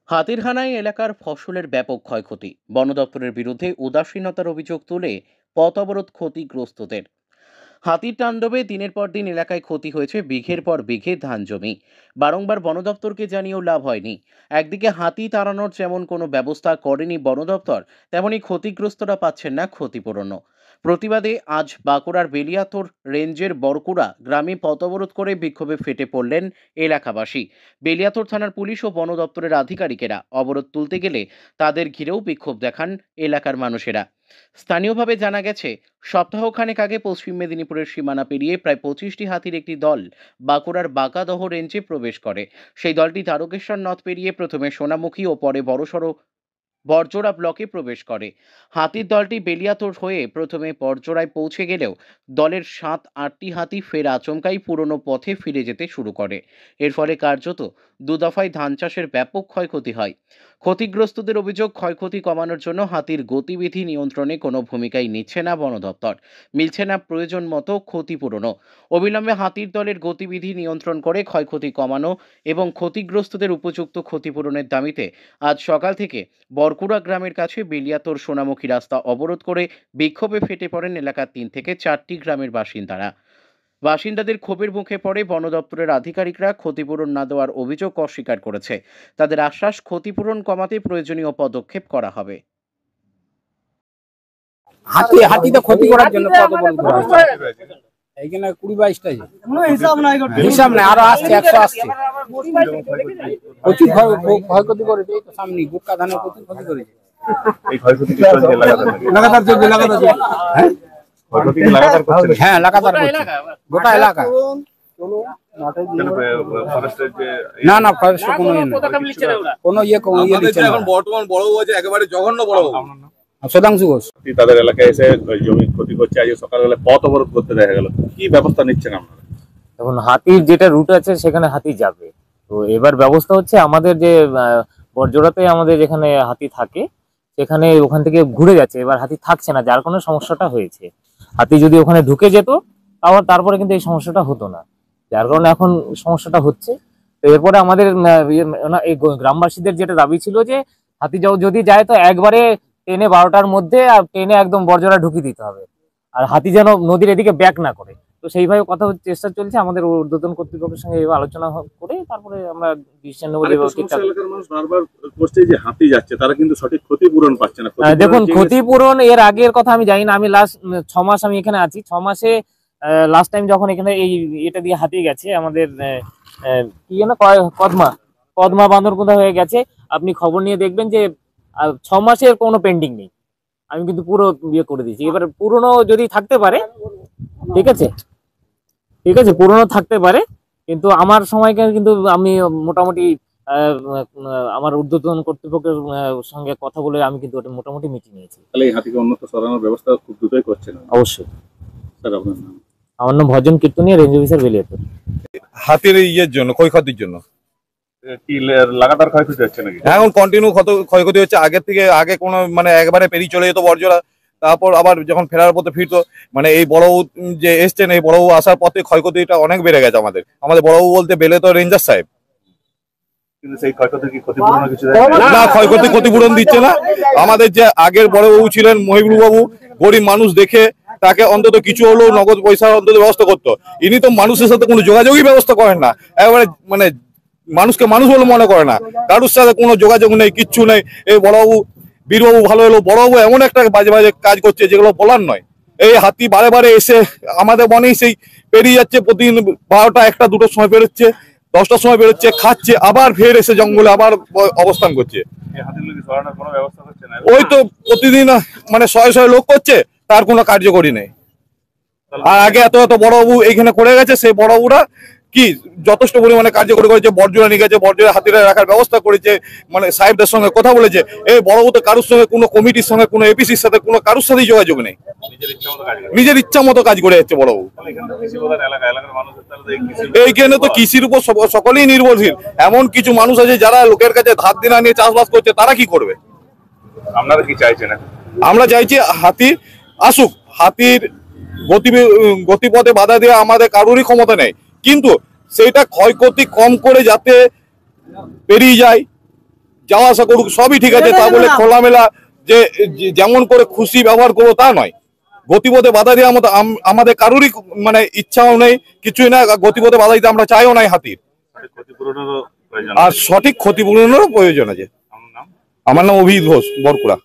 হাতির হানায় এলাকার ফসলের ব্যাপক ক্ষয়ক্ষতি, বন দপ্তরের বিরুদ্ধে উদাসীনতার অভিযোগ তুলে পথ অবরোধ ক্ষতিগ্রস্তদের। হাতির তাণ্ডবে দিনের পর দিন এলাকায় ক্ষতি হয়েছে বিঘের পর বিঘে ধান জমি। বারংবার বন দপ্তরকে জানিয়েও লাভ হয়নি। একদিকে হাতি তাড়ানোর যেমন কোনো ব্যবস্থা করেনি বন দপ্তর, তেমনি ক্ষতিগ্রস্তরা পাচ্ছেন না ক্ষতিপূরণও। প্রতিবাদে আজ বাঁকুড়ার বেলিয়াতোর রেঞ্জের বরকুড়া গ্রামে পথ অবরোধ করে বিক্ষোভে ফেটে পড়লেন এলাকাবাসী। বেলিয়াতোর থানার পুলিশ ও বন দপ্তরের আধিকারিকেরা অবরোধ তুলতে গেলে তাদের ঘিরেও বিক্ষোভ দেখান এলাকার মানুষেরা। স্থানীয়ভাবে জানা গেছে, সপ্তাহখানেক আগে পশ্চিম মেদিনীপুরের সীমানা পেরিয়ে প্রায় 25টি হাতির একটি দল বাঁকুড়ার বাঁকাদহ রেঞ্জে প্রবেশ করে। সেই দলটি তারকেশ্বর নদ পেরিয়ে প্রথমে সোনামুখী ও পরে বড়সড় বড়জোড়া ব্লকে প্রবেশ করে। হাতির দলটি বেলিয়াতোড় হয়ে প্রথমে বড়জোড়ায় পৌঁছে গেলেও দলের 7-8টি হাতি ফের আচমকাই পুরনো পথে ফিরে যেতে শুরু করে। এর ফলে কার্যত দুদফায় ধান চাষের ব্যাপক ক্ষয়ক্ষতি হয়। ক্ষতিগ্রস্তদের অভিযোগ, ক্ষয়ক্ষতি কমানোর জন্য হাতির গতিবিধি নিয়ন্ত্রণে কোনো ভূমিকাই নিচ্ছে না বন দপ্তর। মিলছে না প্রয়োজন মতো ক্ষতিপূরণও। অবিলম্বে হাতির দলের গতিবিধি নিয়ন্ত্রণ করে ক্ষয়ক্ষতি কমানো এবং ক্ষতিগ্রস্তদের উপযুক্ত ক্ষতিপূরণের দাবিতে আজ সকাল থেকে বরকুড়া গ্রামের কাছে বেলিয়াতোর সোনামুখী রাস্তা অবরোধ করে বিক্ষোভে ফেটে পড়েন এলাকার 3 থেকে 4টি গ্রামের বাসিন্দারা। বাসিন্দাদের ক্ষোভের মুখে পড়ে বন দপ্তরের আধিকারিকরা ক্ষতিপূরণ না দেওয়ার অভিযোগ অস্বীকার করেছে। তাদের আশ্বাস, ক্ষতিপূরণ কমাতে প্রয়োজনীয় পদক্ষেপ করা হবে। হাতিতে ক্ষতি করার জন্য কত বড় এইখানে 20-22টা হিসাব নাই, আরো আসছে 100 আসছে। প্রচুর ক্ষয়ক্ষতি করেছে, এই তো সামনে গুটকা ধানের প্রচুর ক্ষতি করেছে। এই ক্ষয়ক্ষতি কি চলছে লাগাতার চলছে? হ্যাঁ লাগাতার করছে গোটা এলাকা। না না ফরেস্ট কোনো ইয়ে দিচ্ছে না। এখন বর্তমান বড় হয়েছে একেবারে জঘন্য বড় শতাংশ ঘোষ তাদের এলাকায় এসে জমি ক্ষতি করছে। আজ সকালবেলা পথ অবরোধ করতে দেখা গেল, কি ব্যবস্থা নিচ্ছেন আপনারা? এখন হাতির যেটা রুট আছে সেখানে হাতি যাবে, তো এবার ব্যবস্থা হচ্ছে আমাদের যে বড়জোড়াতে আমাদের যেখানে হাতি থাকে সেখানে ওখান থেকে ঘুরে যাচ্ছে, এবার হাতি থাকছে না, যার কোনো সমস্যাটা হয়েছে। হাতি যদি ওখানে ঢুকে যেত তারপরে কিন্তু এই সমস্যাটা হতো না, যার কারণে এখন সমস্যাটা হচ্ছে। তো এরপরে আমাদের এই গ্রামবাসীদের যেটা দাবি ছিল যে হাতি যদি যায় তো একবারে ট্রেনে 12টার মধ্যে আর ট্রেনে একদম বড়জোড়া ঢুকিয়ে দিতে হবে, আর হাতি যেন নদীর এদিকে ব্যাক না করে। তো সেইভাবে কথা চেষ্টা চলছে আমাদের ঊর্ধ্বতন কর্তৃপক্ষের সঙ্গে আলোচনা করে তারপরে আমরা ডিসিশন নেব। বারবার করছে যে হাতি যাচ্ছে, তারা কিন্তু সঠিক ক্ষতিপূরণ পাচ্ছে না। দেখুন ক্ষতিপূরণ এর আগের কথা আমি জানি না, আমি লাস্ট 6 মাস আমি এখানে আছি। 6 মাসে লাস্ট টাইম যখন এখানে এটা দিয়ে হাতি গেছে আমাদের কি না কদমা বান্দরকুদা হয়ে গেছে, আপনি খবর নিয়ে দেখবেন যে 6 মাসের কোনো পেন্ডিং নেই। আমি কিন্তু পুরো ইয়ে করে দিয়েছি। এবার পুরনো যদি থাকতে পারে, ঠিক আছে পুরনো থাকতে পারে, কিন্তু আমার সময়কে কিন্তু আমি মোটামুটি আমার ঊর্ধ্বতন কর্তৃপক্ষের সঙ্গে কথা বলে আমি কিন্তু ওটা মোটামুটি মিটিয়ে নিয়েছি। তাহলে এই হাতিকে অন্যত্র সরানোর ব্যবস্থা খুব দ্রুতই করছেন? অবশ্যই। স্যার আপনার নাম? আমার নাম ভজন কীর্তনিয়া, রেঞ্জ অফিসার বেলিয়াতোর। হাতির ইয়ের জন্য ক্ষয়ক্ষতির জন্য কি লাগাতার ক্ষয়ক্ষতি হচ্ছে নাকি? এখন কন্টিনিউ ক্ষয়ক্ষতি হচ্ছে। আগের থেকে আগে কোনো মানে একবারে পেরিয়ে চলে যেত বড়জোড়া, তারপর আবার যখন ফেরার পথে ফিরতো, মানে এই বড়বাবু যে এসছেন, এই বড়বাবু আসার পথে ক্ষয়ক্ষতিটা অনেক বেড়ে গেছে। আমাদের বড়বাবু বলতে বেলিয়াতোর রেঞ্জার সাহেব, কিন্তু সেই ক্ষয়ক্ষতির কি ক্ষতিপূরণ কিছু না, ক্ষতিপূরণ দিচ্ছে না। আমাদের যে আগের বড়বাবু ছিলেন মহিবুল বাবু, গরিব মানুষ দেখে তাকে অন্তত কিছু হলেও নগদ পয়সার অন্তত ব্যবস্থা করতো। ইনি তো মানুষের সাথে কোনো যোগাযোগই ব্যবস্থা করেন না, একেবারে মানে মানুষকে মানুষ বলে মনে করে না, কারোর সাথে কোনো যোগাযোগ নেই, কিচ্ছু নেই। এই বড়বাবু বীরবাবু ভালো হলো, বড়বাবু এমন একটা বাজে বাজে কাজ করছে যেগুলো বলার নয়। এই হাতি বারে বারে এসে আমাদের বনেই সেই পেরিয়ে যাচ্ছে, প্রতিদিন 12টা 1টা 2টোর সময় বেরোচ্ছে, 10টার সময় বেরোচ্ছে, খাচ্ছে, আবার ফের এসে জঙ্গলে আবার অবস্থান করছে। ওই তো প্রতিদিন মানে 100 লোক করছে, তার কোনো কার্যকরী নেই। আর আগে এত বড়বাবু এইখানে করে গেছে, সেই বড়বাবুরা কি যথেষ্ট পরিমাণে কার্যকরী করেছে। বড়জোড়া নিয়ে গেছে, বড়জোড়া হাতিরা রাখার ব্যবস্থা করেছে, মানে সাহেবদের সঙ্গে কথা বলেছে। এই বড়বাবু তো কারোর সঙ্গে, কোনো কমিটির সঙ্গে, কোনো এপিসির সাথে, কোনো কারোর সাথেই যোগাযোগ নেই, নিজের ইচ্ছা মতো কাজ করে যাচ্ছে বড়বাবু। এইখানে তো কৃষির উপর সকলেই নির্ভরশীল। এমন কিছু মানুষ আছে যারা লোকের কাছে ধার দেনা নিয়ে চাষবাস করছে, তারা কি করবে? আপনারা কি চাইছেন? আমরা চাইছি হাতি আসুক। হাতির গতিপথে বাধা দেওয়া আমাদের কারোরই ক্ষমতা নেই, কিন্তু সেইটা ক্ষয়ক্ষতি কম করে যাতে পেরিয়ে যায়, যাওয়া আসা করুক, সবই ঠিক আছে। তা বলে খোলামেলা যে যেমন করে খুশি ব্যবহার করবো তা নয়। গতিপথে বাধা দেওয়ার মতো আমাদের কারোরই মানে ইচ্ছাও নেই, কিছুই না। গতিপথে বাধা দিতে আমরা চাইও নাই হাতির, ক্ষতিপূরণেরও প্রয়োজন। আর সঠিক ক্ষতিপূরণেরও প্রয়োজন আছে। আমার নাম অভিজিৎ ঘোষ, বরকুড়া।